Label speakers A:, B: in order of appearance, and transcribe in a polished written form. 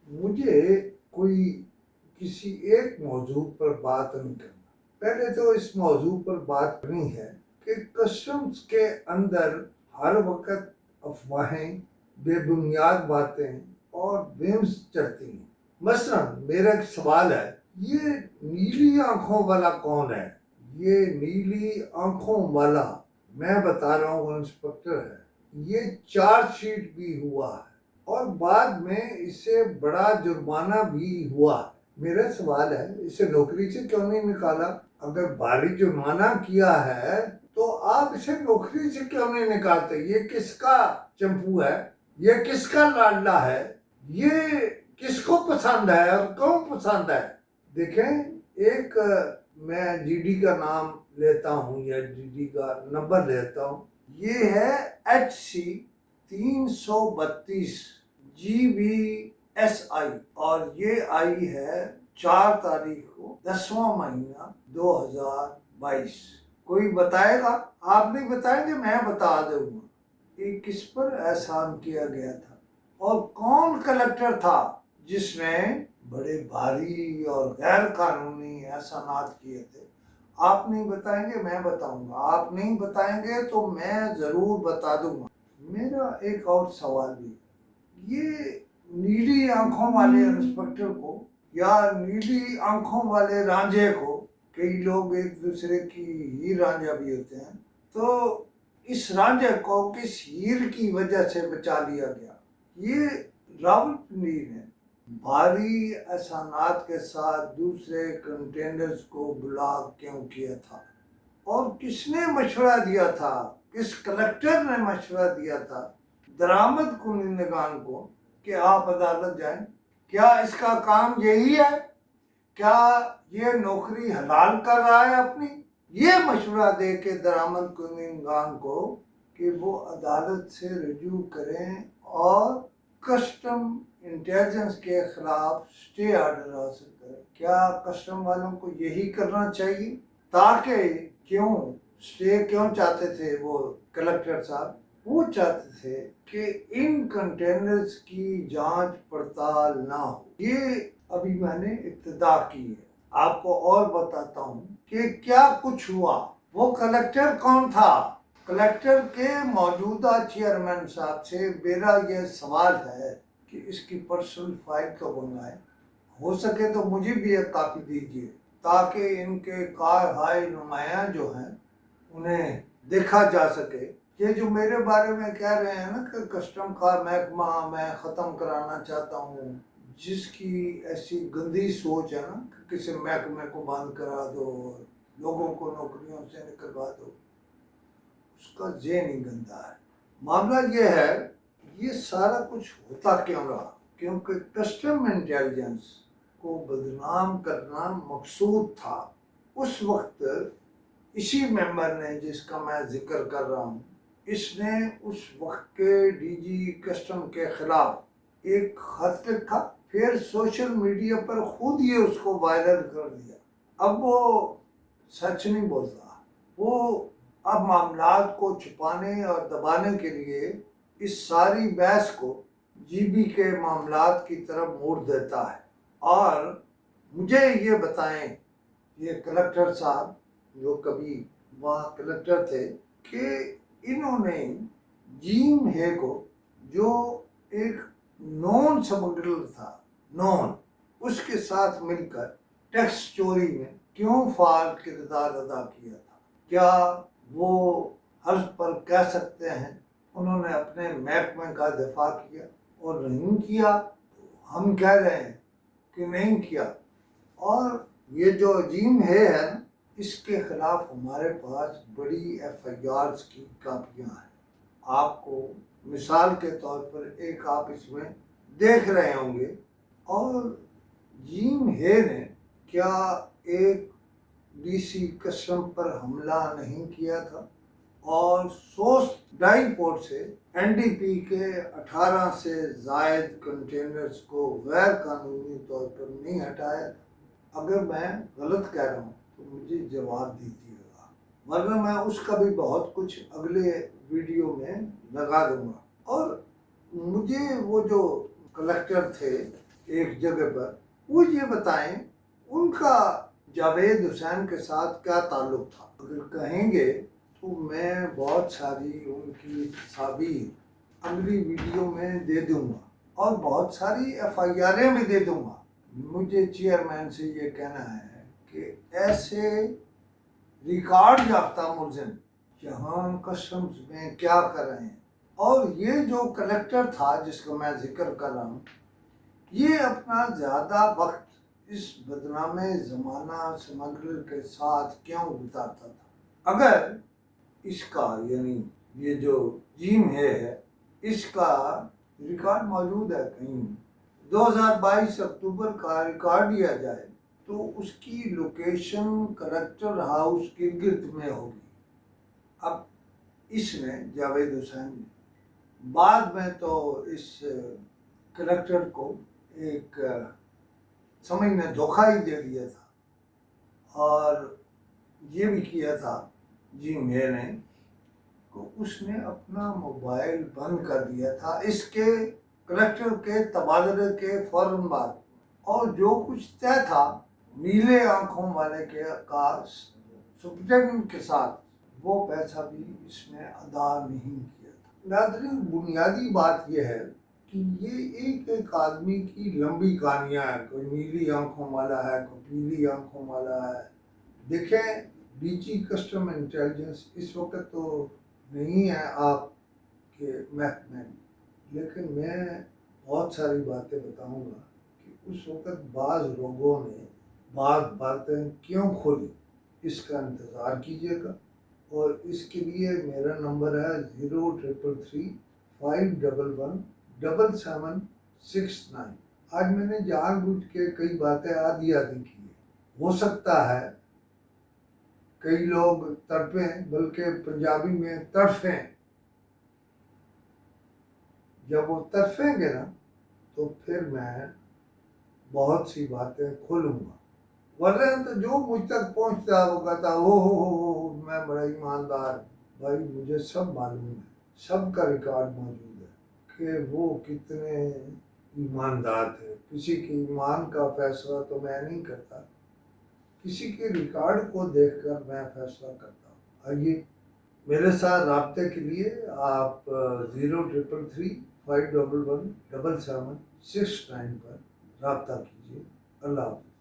A: مجھے کوئی کسی ایک موضوع پر بات نہیں کرنا. پہلے تو اس موضوع پر بات کرنی ہے کہ کسٹمز کے اندر ہر وقت افواہیں، بے بنیاد باتیں اور ویمز چلتی ہیں. مثلا میرا ایک سوال ہے، یہ نیلی آنکھوں والا کون ہے؟ یہ نیلی آنکھوں والا میں بتا رہا ہوں انسپکٹر ہے. یہ چارج شیٹ بھی ہوا ہے اور بعد میں اسے بڑا جرمانہ بھی ہوا. میرا سوال ہے، اسے نوکری سے کیوں نہیں نکالا؟ اگر بھاری جرمانہ کیا ہے تو آپ اسے نوکری سے کیوں نہیں نکالتے؟ یہ کس کا چمپو ہے؟ یہ کس کا لاڈلا ہے؟ یہ کس کو پسند ہے اور کیوں پسند ہے؟ دیکھیں، ایک میں جی ڈی کا نام لیتا ہوں یا جی ڈی کا نمبر لیتا ہوں. یہ ہے HC 332 GBSI اور یہ آئی ہے 4 تاریخ کو 10واں مہینہ 2022. کوئی بتائے گا؟ آپ نہیں بتائیں گے، میں بتا دوں گا. یہ کس پر احسان کیا گیا تھا اور کون کلکٹر تھا جس نے بڑے بھاری اور غیر قانونی احسانات کیے تھے؟ آپ نہیں بتائیں گے، میں بتاؤں گا. آپ نہیں بتائیں گے تو میں ضرور بتا دوں گا. میرا ایک اور سوال بھی، یہ نیلی آنکھوں والے انسپکٹر کو یا نیلی آنکھوں والے رانجھے کو، کئی لوگ ایک دوسرے کی ہیر رانجھا بھی ہوتے ہیں، تو اس رانجھے کو کس ہیر کی وجہ سے بچا لیا گیا؟ یہ راولپنڈی نے بھاری احسانات کے ساتھ دوسرے کنٹینرز کو بلاک کیوں کیا تھا اور کس نے مشورہ دیا تھا؟ کس کلکٹر نے مشورہ دیا تھا درآمد کنندگان کو کہ آپ عدالت جائیں؟ کیا اس کا کام یہی ہے؟ کیا یہ نوکری حلال کر رہا ہے اپنی؟ یہ مشورہ دے کے درآمد کنندگان کو کہ وہ عدالت سے رجوع کریں اور کسٹم انٹیلیجنس کے خلاف سٹے آرڈر حاصل کریں. کیا کسٹم والوں کو یہی کرنا چاہیے؟ تاکہ کیوں سٹے کیوں چاہتے تھے وہ کلکٹر صاحب؟ وہ چاہتے تھے کہ ان کنٹینرز کی جانچ پڑتال نہ ہو. یہ ابھی میں نے ابتدا کی ہے. آپ کو اور بتاتا ہوں کہ کیا کچھ ہوا. وہ کلکٹر کون تھا؟ کلکٹر کے موجودہ چیئرمین صاحب سے میرا یہ سوال ہے کہ اس کی پرسنل فائل کب منگائے. ہو سکے تو مجھے بھی ایک کاپی دیجیے تاکہ ان کے کار ہائے نمایاں جو ہیں انہیں دیکھا جا سکے. یہ جو میرے بارے میں کہہ رہے ہیں نا کہ کسٹم کا محکمہ میں ختم کرانا چاہتا ہوں، جس کی ایسی گندی سوچ ہے نا کہ کسی محکمے کو بند کرا دو، لوگوں کو نوکریوں سے نکلوا دو، اس کا ذہن ہی گندا ہے. معاملہ یہ ہے، یہ سارا کچھ ہوتا کیوں رہا؟ کیونکہ کسٹم انٹیلیجنس کو بدنام کرنا مقصود تھا. اس وقت اسی ممبر نے، جس کا میں ذکر کر رہا ہوں، اس نے اس وقت کے ڈی جی کسٹم کے خلاف ایک خط لکھا، پھر سوشل میڈیا پر خود ہی اس کو وائرل کر دیا. اب وہ سچ نہیں بول رہا، وہ اب معاملات کو چھپانے اور دبانے کے لیے اس ساری بحث کو جی بی کے معاملات کی طرف موڑ دیتا ہے. اور مجھے یہ بتائیں، یہ کلکٹر صاحب جو کبھی وہاں کلکٹر تھے، کہ انہوں نے جیم ہے کو، جو ایک نون سمگلر تھا، اس کے ساتھ مل کر ٹیکس چوری میں کیوں فعال کردار ادا کیا تھا؟ کیا وہ حلف پر کہہ سکتے ہیں انہوں نے اپنے محکمے کا دفاع کیا اور نہیں کیا؟ ہم کہہ رہے ہیں کہ نہیں کیا. اور یہ جو جیم ہے نا، اس کے خلاف ہمارے پاس بڑی ایف آئی آرز کی کاپیاں ہیں. آپ کو مثال کے طور پر ایک آپ اس میں دیکھ رہے ہوں گے. اور جیم ہے نے کیا ایک ڈی سی کسٹم پر حملہ نہیں کیا تھا اور سوس ڈائی پورٹ سے این ڈی پی کے 18 سے زائد کنٹینرز کو غیر قانونی طور پر نہیں ہٹایا تھا؟ اگر میں غلط کہہ رہا ہوں تو مجھے جواب دیجیے گا، ورنہ میں اس کا بھی بہت کچھ اگلے ویڈیو میں لگا دوں گا. اور مجھے وہ جو کلکٹر تھے ایک جگہ پر، وہ یہ بتائیں ان کا جاوید حسین کے ساتھ کیا تعلق تھا۔ اگر کہیں گے تو میں بہت ساری ان کی تصاویر اگلی ویڈیو میں دے دوں گا اور بہت ساری ایف آئی آریں بھی دے دوں گا۔ مجھے چیئرمین سے یہ کہنا ہے کہ ایسے ریکارڈ یافتہ ملزم یہاں کسٹمز میں کیا کر رہے ہیں، اور یہ جو کلیکٹر تھا جس کا میں ذکر کر رہا ہوں، یہ اپنا زیادہ وقت اس بدنام زمانہ سمگلر کے ساتھ کیوں بتاتا تھا؟ اگر اس کا یعنی یہ جو جیم ہے اس کا ریکارڈ موجود ہے کہیں، 2022 اکتوبر کا ریکارڈ لیا جائے تو اس کی لوکیشن کریکٹر ہاؤس گرگت میں ہوگی۔ اب اس نے جاوید حسین نے بعد میں تو اس کریکٹر کو ایک سمجھ نے دھوکہ ہی دے دیا تھا، اور یہ بھی کیا تھا جی میں نے کہ اس نے اپنا موبائل بند کر دیا تھا اس کے کریکٹر کے تبادلے کے فوراً بعد، اور جو کچھ طے تھا نیلے آنکھوں والے کے کا سپرنٹینڈنٹ کے ساتھ وہ پیسہ بھی اس نے ادا نہیں کیا تھا۔ ناظرین، بنیادی بات یہ ہے کہ یہ ایک آدمی کی لمبی کہانیاں ہیں، کوئی نیلی آنکھوں والا ہے، کوئی پیلی آنکھوں والا ہے۔ دیکھیں، ڈی جی کسٹم انٹیلیجنس اس وقت تو نہیں ہے آپ کے محکمے میں، لیکن میں بہت ساری باتیں بتاؤں گا کہ اس وقت بعض لوگوں نے بعض باتیں کیوں کھولی، اس کا انتظار کیجیے گا۔ اور اس کے لیے میرا نمبر ہے 0335117769۔ آج میں نے جان بوجھ کے کئی باتیں آدھی کی ہیں، ہو سکتا ہے کئی لوگ تڑپیں، بلکہ پنجابی میں تڑفیں۔ جب وہ تڑفیں گے نا تو پھر میں بہت سی باتیں کھولوں گا، ورنہ تو جو مجھ تک پہنچتا وہ کہتا ہو میں بڑا ایماندار۔ بھائی مجھے سب معلوم ہے، سب کا ریکارڈ موجود ہے کہ وہ کتنے ایماندار تھے۔ کسی کے ایمان کا فیصلہ تو میں نہیں کرتا، کسی کے ریکارڈ کو دیکھ کر میں فیصلہ کرتا ہوں۔ آئیے میرے ساتھ رابطے کے لیے آپ 0335117769 پر رابطہ کیجیے۔ اللہ حافظ۔